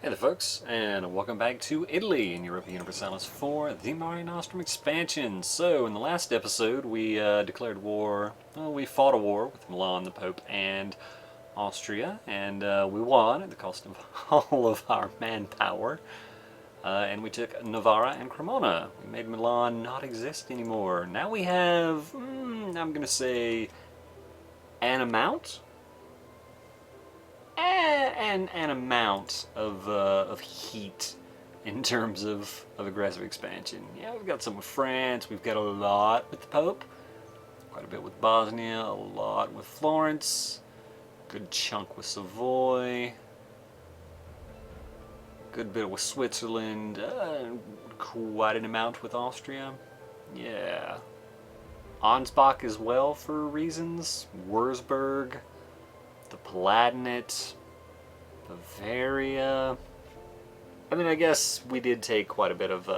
Hey there folks, and welcome back to Italy in Europa Universalis IV, the Mare Nostrum expansion. So, in the last episode we declared war, well, we fought a war with Milan, the Pope, and Austria, and we won at the cost of all of our manpower. And we took Novara and Cremona. We made Milan not exist anymore. Now we have, I'm going to say, an amount? An amount of heat in terms of aggressive expansion. Yeah, we've got some with France, we've got a lot with the Pope, quite a bit with Bosnia, a lot with Florence, good chunk with Savoy, good bit with Switzerland, quite an amount with Austria. Yeah. Ansbach as well for reasons, Wurzburg, the Palatinate, Bavaria. I mean, I guess we did take quite a bit of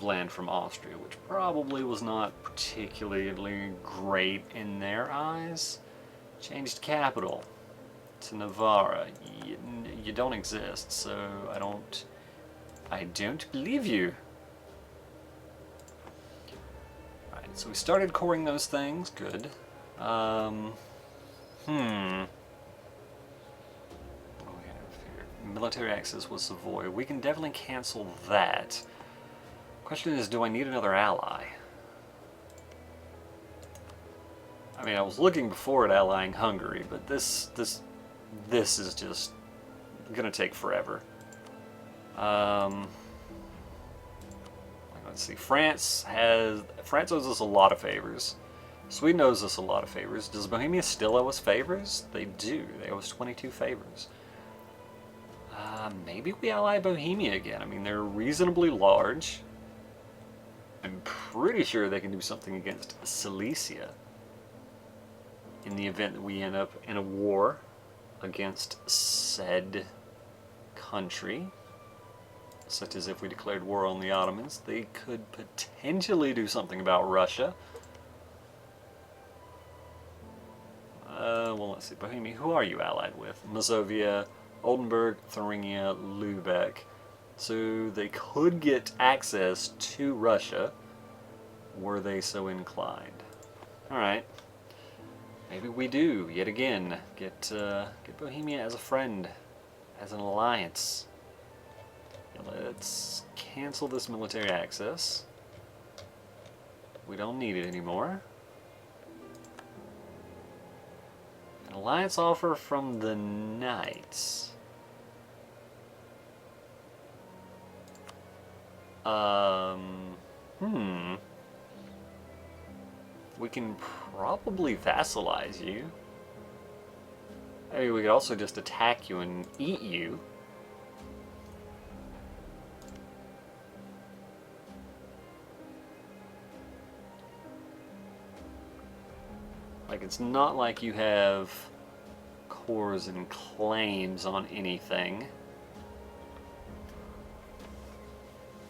land from Austria, which probably was not particularly great in their eyes. Changed capital to Novara. You don't exist, so I don't believe you. Alright, so we started coring those things. Good. Military access with Savoy. We can definitely cancel that. Question is, do I need another ally? I mean, I was looking before at allying Hungary, but this is just gonna take forever. Let's see. France owes us a lot of favors. Sweden owes us a lot of favors. Does Bohemia still owe us favors? They do. They owe us 22 favors. Maybe we ally Bohemia again. I mean, they're reasonably large. I'm pretty sure they can do something against Silesia in the event that we end up in a war against said country. Such as if we declared war on the Ottomans. They could potentially do something about Russia. Well, let's see. Bohemia, who are you allied with? Mazovia, Oldenburg, Thuringia, Lübeck. So they could get access to Russia were they so inclined. Alright. Maybe we do, yet again, get Bohemia as a friend, as an alliance. Let's cancel this military access. We don't need it anymore. An alliance offer from the Knights. We can probably vassalize you. I mean, we could also just attack you and eat you. Like, it's not like you have cores and claims on anything.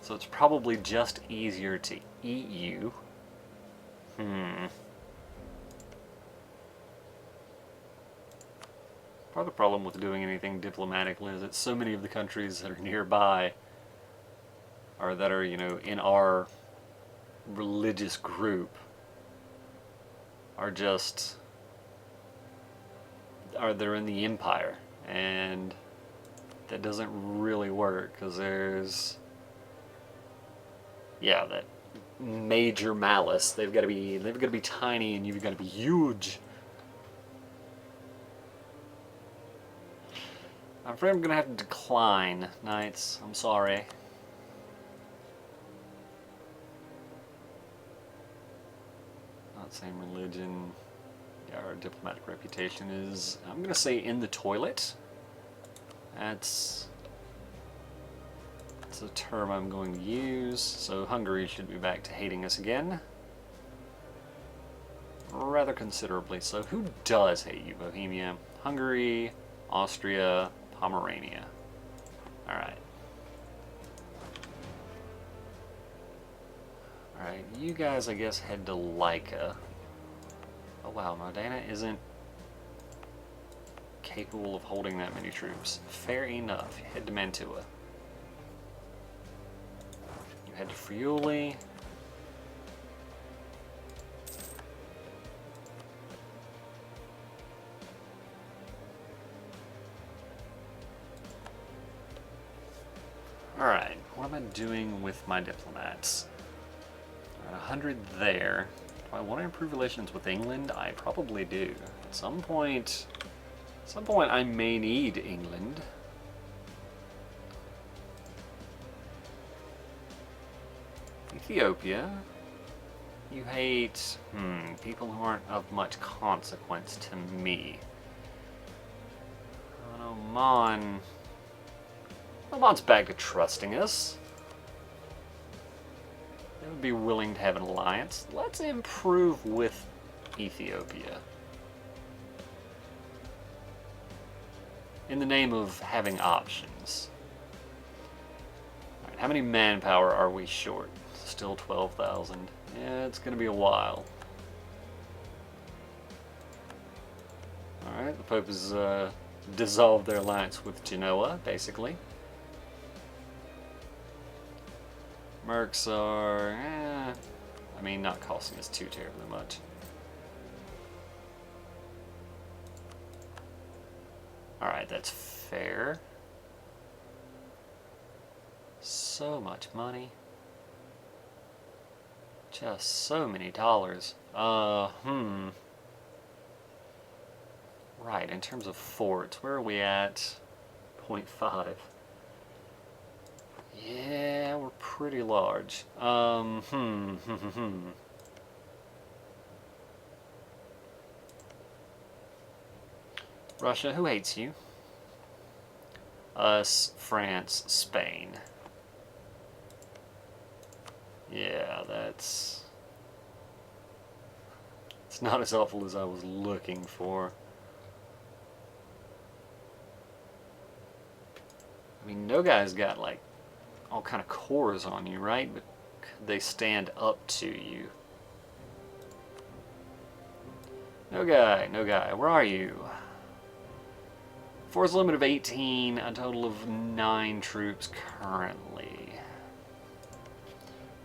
So it's probably just easier to eat you. Part of the problem with doing anything diplomatically is that so many of the countries that are nearby or that are, you know, in our religious group they're in the empire, and that doesn't really work because there's that major malice. They've got to be tiny and you've got to be huge. I'm afraid I'm gonna have to decline, Knights. I'm sorry. Not same religion. Yeah, our diplomatic reputation is, I'm gonna say, in the toilet. That's a term I'm going to use. So Hungary should be back to hating us again. Rather considerably so. Who does hate you, Bohemia? Hungary, Austria, Pomerania. Alright. Alright, you guys, I guess, head to Laika. Oh wow, Modena isn't capable of holding that many troops. Fair enough. You head to Mantua. You head to Friuli. Alright, what am I doing with my diplomats? Alright, 100 there. Do I want to improve relations with England? I probably do. At some point I may need England. Ethiopia. You hate, people who aren't of much consequence to me. Oman. Oman's back to trusting us. They would be willing to have an alliance. Let's improve with Ethiopia. In the name of having options. Alright, how many manpower are we short? Still 12,000. Yeah, it's gonna be a while. Alright, the Pope has dissolved their alliance with Genoa, basically. Mercs are, I mean, not costing us too terribly much. Alright, that's fair. So much money. Just so many dollars. Right, in terms of forts, where are we at? 0.5. Yeah, we're pretty large. Russia, who hates you? Us, France, Spain. Yeah, it's not as awful as I was looking for. I mean, no guy's got like all kind of cores on you, right? But they stand up to you. No guy, where are you? Force limit of 18, a total of 9 troops currently.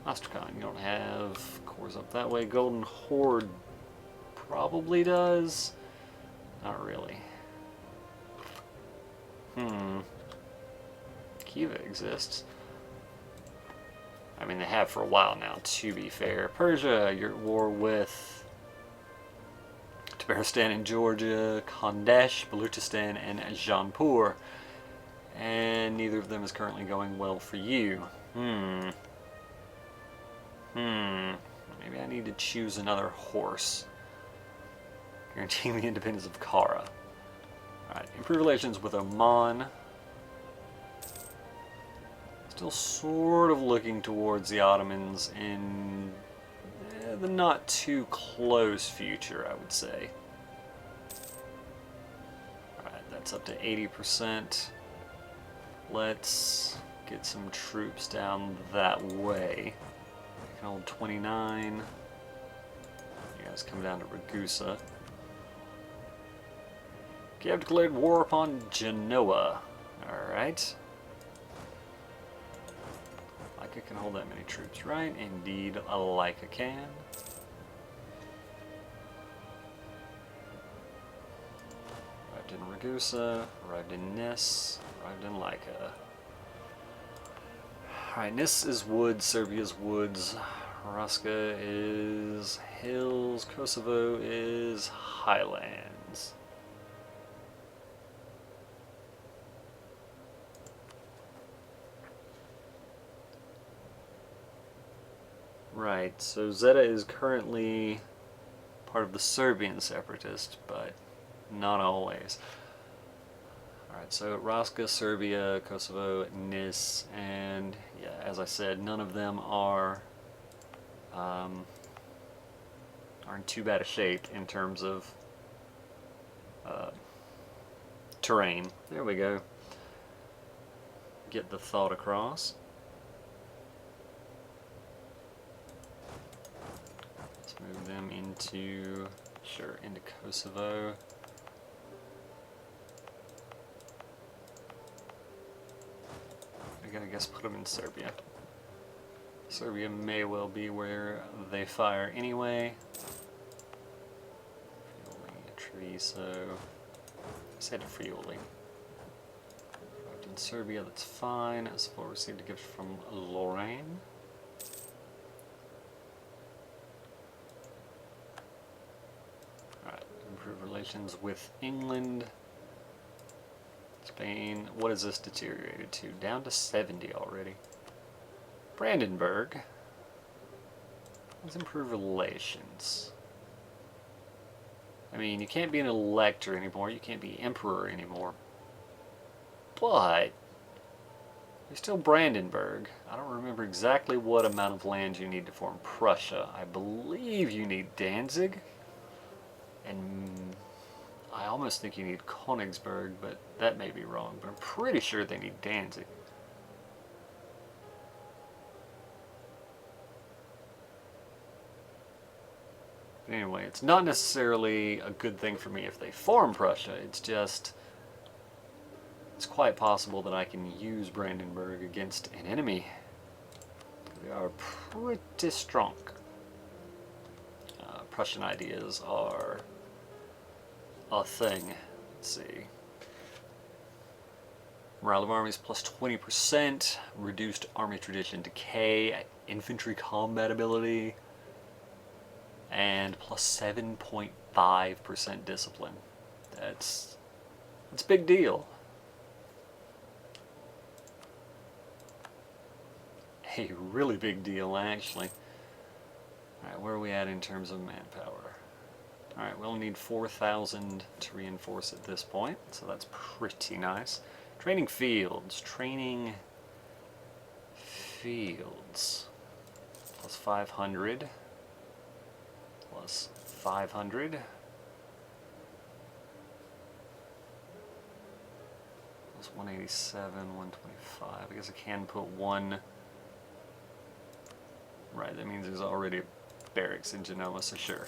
Ostracon, you don't have cores up that way. Golden Horde probably does. Not really. Kiva exists. I mean, they have for a while now, to be fair. Persia, you're at war with Tabaristan and Georgia, Khandesh, Baluchistan, and Jaunpur. And neither of them is currently going well for you. Maybe I need to choose another horse. Guaranteeing the independence of Kara. Alright, improve relations with Oman. Still sort of looking towards the Ottomans in the not too close future, I would say. Alright, that's up to 80%. Let's get some troops down that way. You can hold 29. You guys come down to Ragusa. Kiev declared war upon Genoa. Alright. Laika can hold that many troops, right? Indeed, Laika can. Arrived in Ragusa, arrived in Nis, arrived in Laika. Alright, Nis is woods, Serbia's woods, Raska is hills, Kosovo is highlands. Right, so Zeta is currently part of the Serbian separatist, but not always. Alright, so Raska, Serbia, Kosovo, Nis, and yeah, as I said, none of them are in too bad a shape in terms of terrain. There we go. Get the thought across. Let's move them into Kosovo. I gotta guess put them in Serbia. Serbia may well be where they fire anyway. Friuli, Treviso. I said Friuli. Arrived in Serbia, that's fine. Support received a gift from Lorraine. Alright, improve relations with England. Spain, what is this deteriorated to? Down to 70 already. Brandenburg. Let's improve relations. I mean, you can't be an elector anymore, you can't be emperor anymore. But, you're still Brandenburg. I don't remember exactly what amount of land you need to form Prussia. I believe you need Danzig. And I almost think you need Königsberg, but that may be wrong. But I'm pretty sure they need Danzig. But anyway, it's not necessarily a good thing for me if they form Prussia. It's just, it's quite possible that I can use Brandenburg against an enemy. They are pretty strong. Prussian ideas are a thing. Let's see. Morale of armies plus 20%, reduced army tradition decay, infantry combat ability, and plus 7.5% discipline. That's a big deal. A really big deal, actually. Alright, where are we at in terms of manpower? Alright, we'll need 4,000 to reinforce at this point, so that's pretty nice. Training fields. Training fields. Plus 500. Plus 500. Plus 187, 125. I guess I can put one. Right, that means there's already a barracks in Genoa, so sure.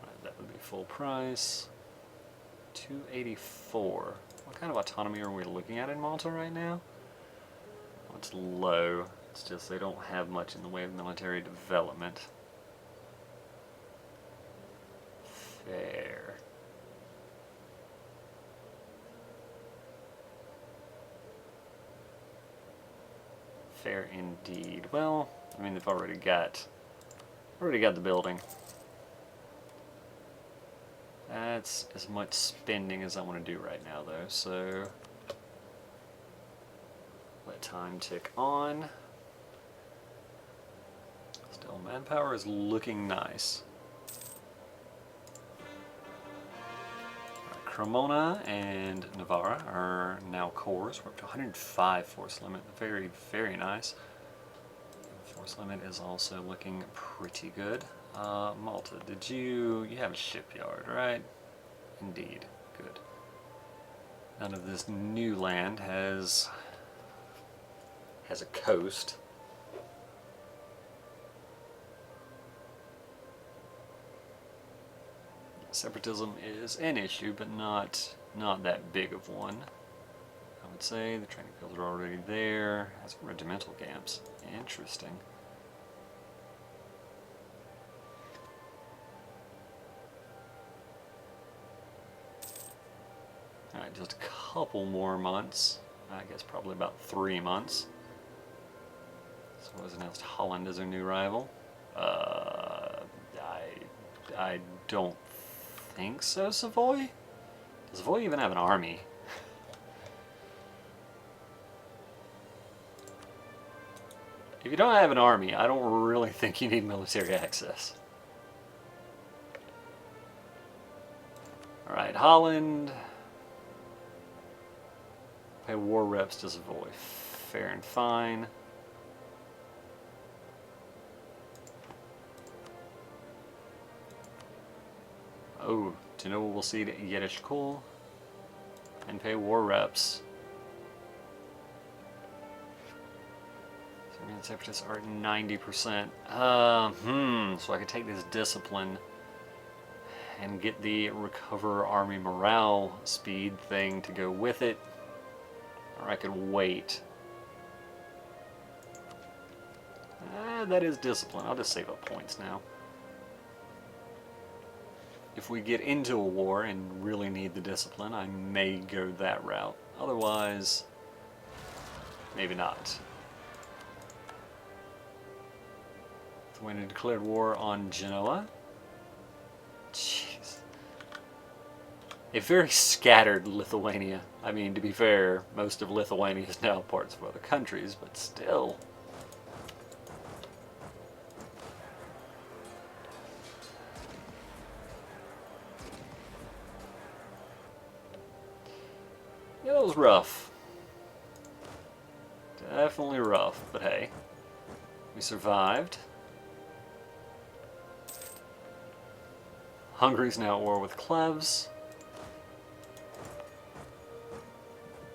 Right, that would be full price. 284. What kind of autonomy are we looking at in Malta right now? Oh, it's low. It's just they don't have much in the way of military development. Fair. Fair indeed. Well, I mean, they've already got the building. That's as much spending as I want to do right now, though, so let time tick on. Still, manpower is looking nice. Cremona and Navarra are now cores. We're up to 105 force limit. Very, very nice. Force limit is also looking pretty good. Malta, you have a shipyard, right? Indeed. Good. None of this new land has a coast. Separatism is an issue, but not that big of one. I would say the training fields are already there. Has regimental camps. Interesting. Alright, just a couple more months. I guess probably about 3 months. So what was announced? Holland is our new rival. I don't think so, Savoy? Does Savoy even have an army? If you don't have an army, I don't really think you need military access. Alright, Holland. Pay war reps to Savoy. Fair and fine. Oh, Genoa will cede Yedishkul and pay war reps. Serbian separatists are at 90%. So I could take this discipline and get the recover army morale speed thing to go with it. Or I could wait. That is discipline. I'll just save up points now. If we get into a war and really need the discipline, I may go that route. Otherwise, maybe not. Lithuania declared war on Genoa. Jeez. A very scattered Lithuania. I mean, to be fair, most of Lithuania is now parts of other countries, but still. Yeah, that was rough. Definitely rough, but hey, we survived. Hungary's now at war with Cleves.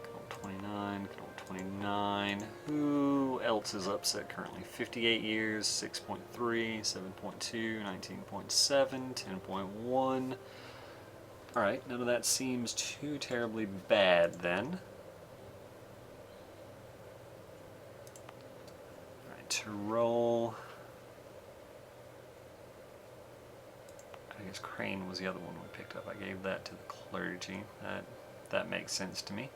Control 29, Control 29. Who else is upset currently? 58 years, 6.3, 7.2, 19.7, 10.1. Alright, none of that seems too terribly bad then. Alright, Tyrol. I guess Crane was the other one we picked up. I gave that to the clergy. That makes sense to me.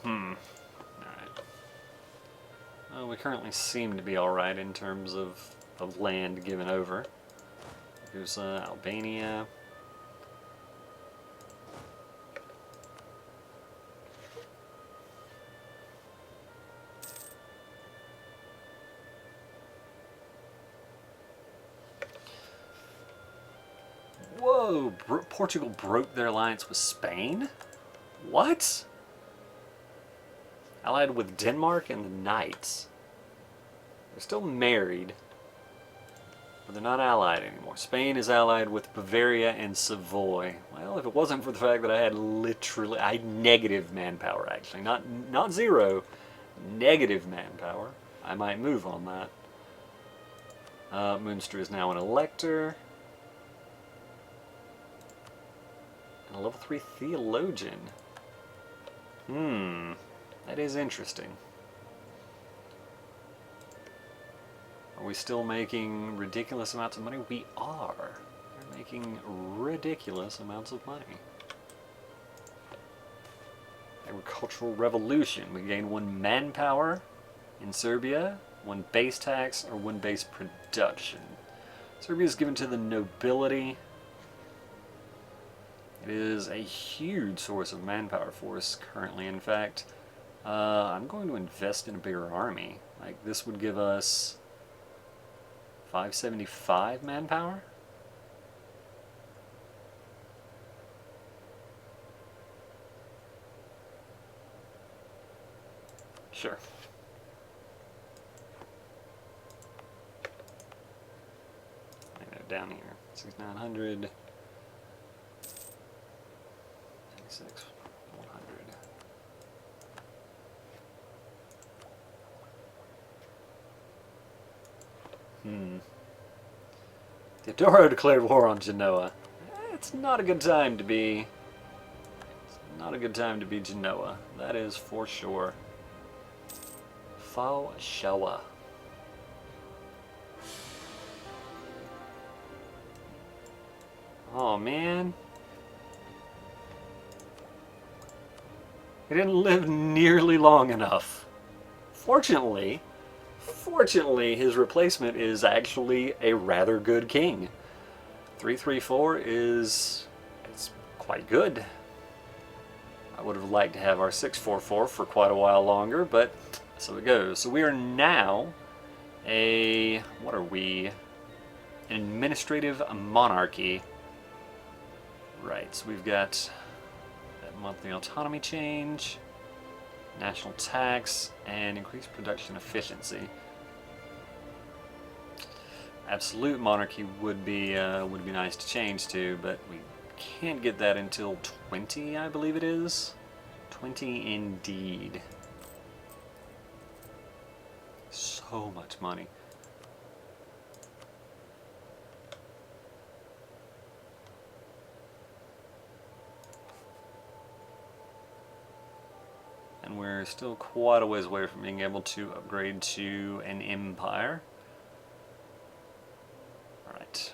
Alright. Well, we currently seem to be alright in terms of land given over. Here's Albania. Whoa! Portugal broke their alliance with Spain? What? Allied with Denmark and the Knights. They're still married, but they're not allied anymore. Spain is allied with Bavaria and Savoy. Well, if it wasn't for the fact that I had negative manpower, actually. Not zero, negative manpower, I might move on that. Munster is now an elector. And a level 3 theologian. That is interesting. Are we still making ridiculous amounts of money? We are. We're making ridiculous amounts of money. Agricultural revolution. We gain 1 manpower in Serbia, 1 base tax, or 1 base production. Serbia is given to the nobility. It is a huge source of manpower for us currently. In fact, I'm going to invest in a bigger army. Like, this would give us 575 manpower? Sure. I know, down here. 6,900. 96. 100. Theodoro declared war on Genoa. It's not a good time to be. It's not a good time to be Genoa. That is for sure. For sure. Oh man. He didn't live nearly long enough. Fortunately, his replacement is actually a rather good king. 334 is quite good. I would have liked to have our 644 for quite a while longer, but so it goes. So we are now what are we? An administrative monarchy. Right, so we've got that monthly autonomy change, national tax, and increased production efficiency. Absolute monarchy would be nice to change to, but we can't get that until 20, I believe it is. 20 indeed. So much money. And we're still quite a ways away from being able to upgrade to an empire. Alright.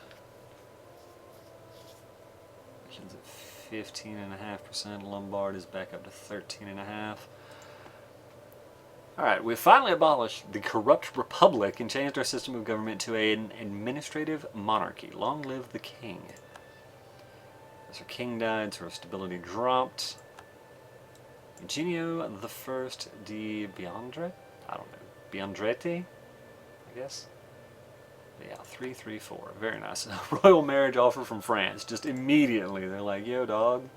Mission's at 15.5%. Lombard is back up to 13.5%. Alright, we've finally abolished the corrupt republic and changed our system of government to an administrative monarchy. Long live the king. As our king died, so our stability dropped. Eugenio the First di Biandre? I don't know. Biandretti? I guess? Yeah, 334. Very nice. Royal marriage offer from France. Just immediately, they're like, yo, dog.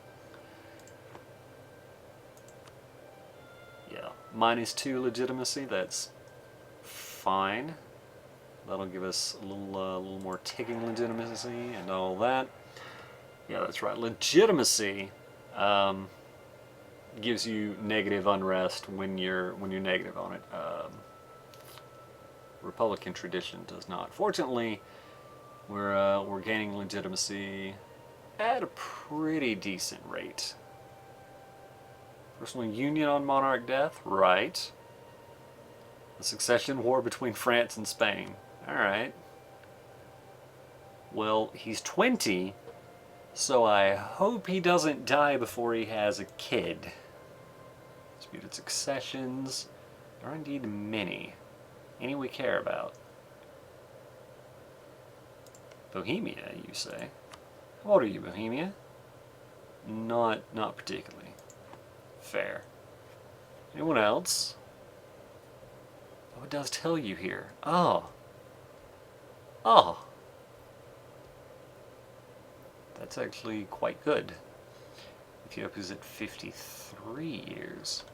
Yeah. -2 legitimacy. That's fine. That'll give us a little more ticking legitimacy and all that. Yeah, that's right. Legitimacy gives you negative unrest when you're negative on it. Republican tradition does not. Fortunately, we're gaining legitimacy at a pretty decent rate. Personal union on monarch death, right? The succession war between France and Spain. All right. Well, he's 20, so I hope he doesn't die before he has a kid. Disputed successions. There are indeed many. Any we care about. Bohemia, you say? How old are you, Bohemia? Not particularly. Fair. Anyone else? Oh, it does tell you here. Oh. Oh. That's actually quite good. Ethiopia's at 53 years.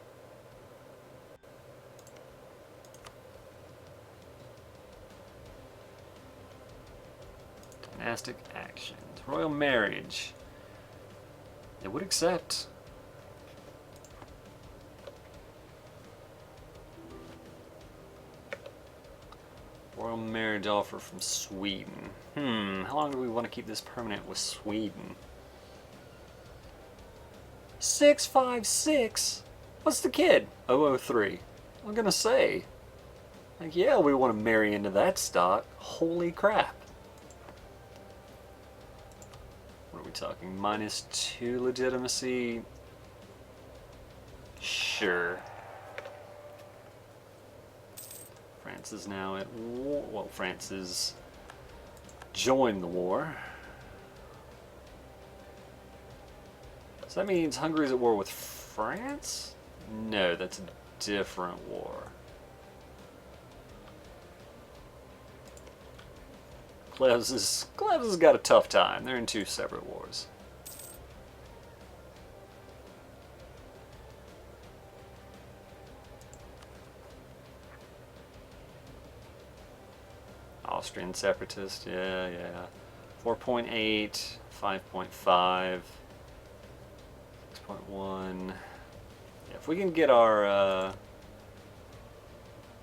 Dynastic actions. Royal marriage. They would accept. Royal marriage offer from Sweden. How long do we want to keep this permanent with Sweden? 656? What's the kid? 003. I'm gonna say. Like, yeah, we want to marry into that stock. Holy crap. What are we talking? -2 legitimacy? Sure. France is now at war. Well, France has joined the war. So that means Hungary's at war with France? No, that's a different war. Klebs has got a tough time. They're in 2 separate wars. Austrian separatist, yeah. 4.8, 5.5, 6.1. Yeah, if we can get our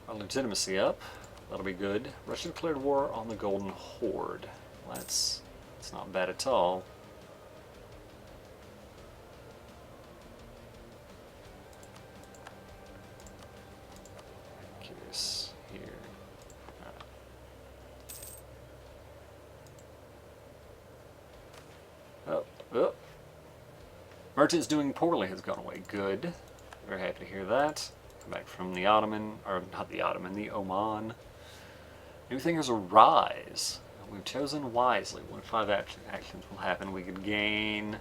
legitimacy up, that'll be good. Russia declared war on the Golden Horde. Well, that's not bad at all. Curious here. Oh. Merchants doing poorly has gone away. Good. Very happy to hear that. Come back from the Ottoman, or not the Ottoman, the Oman. New things arise. We've chosen wisely. 1 of 5 actions will happen. We could gain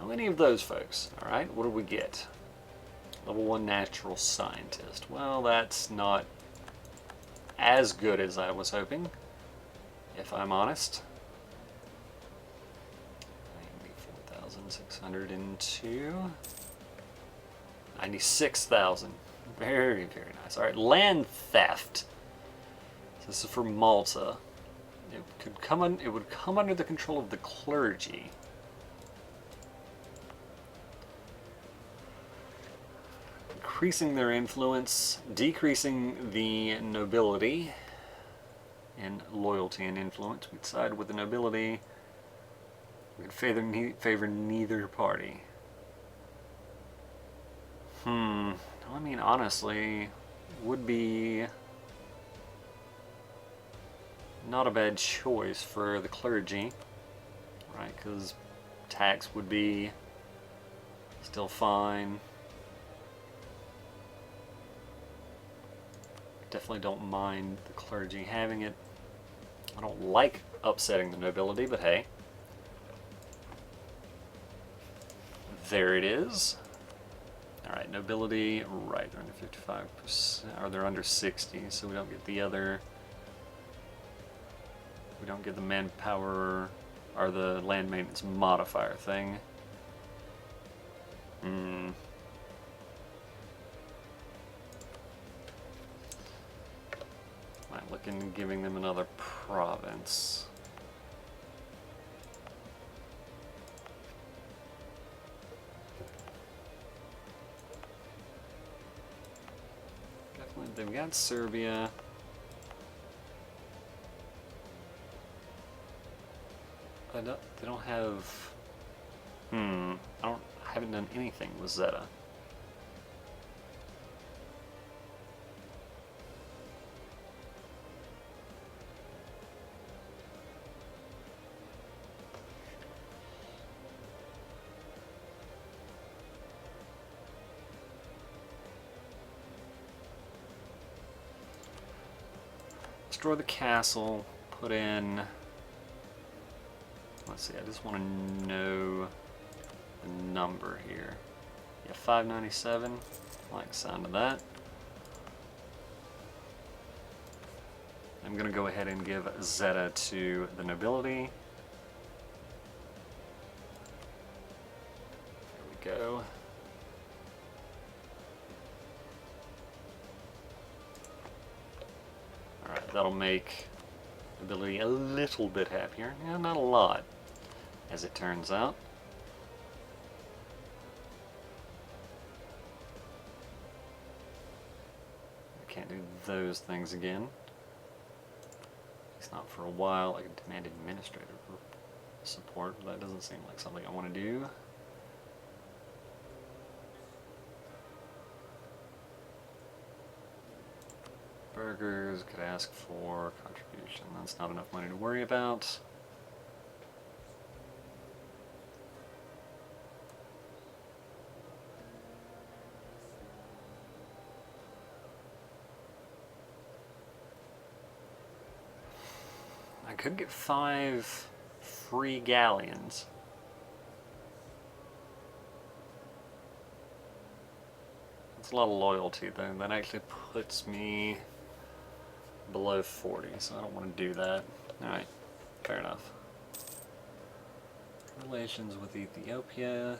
any of those folks. Alright, what do we get? Level 1 natural scientist. Well, that's not as good as I was hoping, if I'm honest. 94,602. 96,000. Very, very nice. Alright, land theft. So this is for Malta. It would come under the control of the clergy. increasing their influence, decreasing the nobility, and loyalty and influence. We'd side with the nobility. We could favor neither party. I mean, honestly, would be not a bad choice for the clergy, right? Because tax would be still fine. Definitely don't mind the clergy having it. I don't like upsetting the nobility, but hey. There it is. Alright, nobility, right, they're under 55%, or they're under 60, so we don't get the other, we don't get the manpower, or the land maintenance modifier thing. Might look into giving them another province. They've got Serbia. They don't have. I haven't done anything with Zeta. Destroy the castle, put in, let's see, I just want to know the number here. Yeah, 597, I like the sound of that. I'm going to go ahead and give Zeta to the nobility. There we go. That'll make ability a little bit happier. Yeah, not a lot, as it turns out. I can't do those things again. It's not for a while. I can demand administrative support, but that doesn't seem like something I want to do. Burgers, could ask for contribution. That's not enough money to worry about. I could get 5 free galleons. That's a lot of loyalty though. That actually puts me below 40, so I don't want to do that. Alright, fair enough. Relations with Ethiopia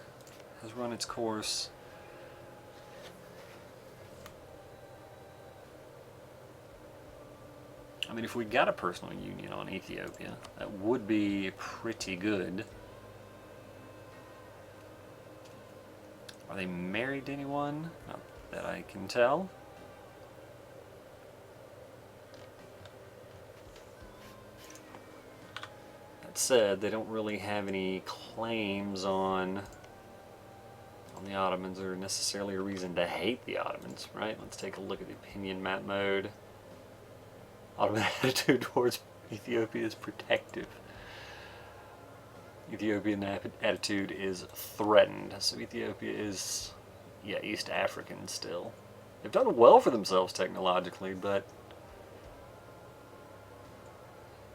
has run its course. I mean, if we got a personal union on Ethiopia, that would be pretty good. Are they married to anyone? Not that I can tell. Said they don't really have any claims on the Ottomans or necessarily a reason to hate the Ottomans, right? Let's take a look at the opinion map mode. Ottoman attitude towards Ethiopia is protective. Ethiopian attitude is threatened. So Ethiopia is, yeah, East African still. They've done well for themselves technologically, but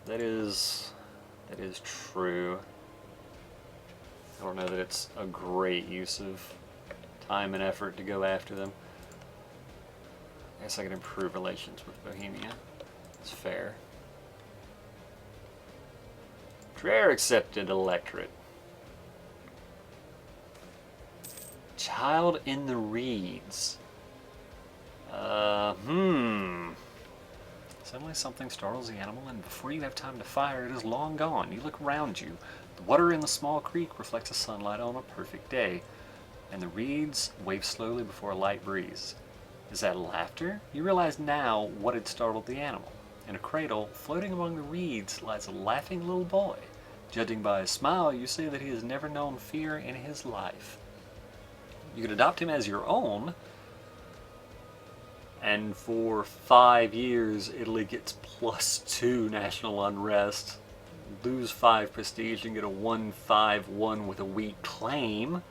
that is true. I don't know that it's a great use of time and effort to go after them. I guess I can improve relations with Bohemia. It's fair. Trier accepted electorate. Child in the reeds. Suddenly something startles the animal, and before you have time to fire, it is long gone. You look around you. The water in the small creek reflects the sunlight on a perfect day. and the reeds wave slowly before a light breeze. Is that laughter? You realize now what had startled the animal. In a cradle, floating among the reeds, lies a laughing little boy. Judging by his smile, you say that he has never known fear in his life. You can adopt him as your own, and for 5 years, Italy gets +2 national unrest, lose 5 prestige, and get a 1-5-1 with a weak claim.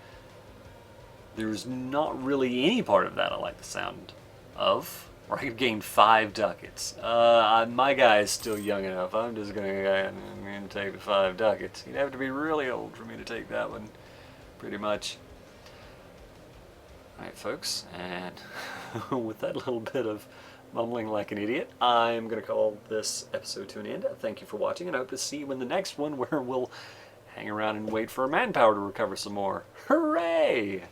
There's not really any part of that I like the sound of. Or I could gain 5 ducats. My guy is still young enough. I'm just gonna take the 5 ducats. You'd have to be really old for me to take that one, pretty much. Alright folks, and with that little bit of mumbling like an idiot, I'm going to call this episode to an end. Thank you for watching, and I hope to see you in the next one where we'll hang around and wait for our manpower to recover some more. Hooray!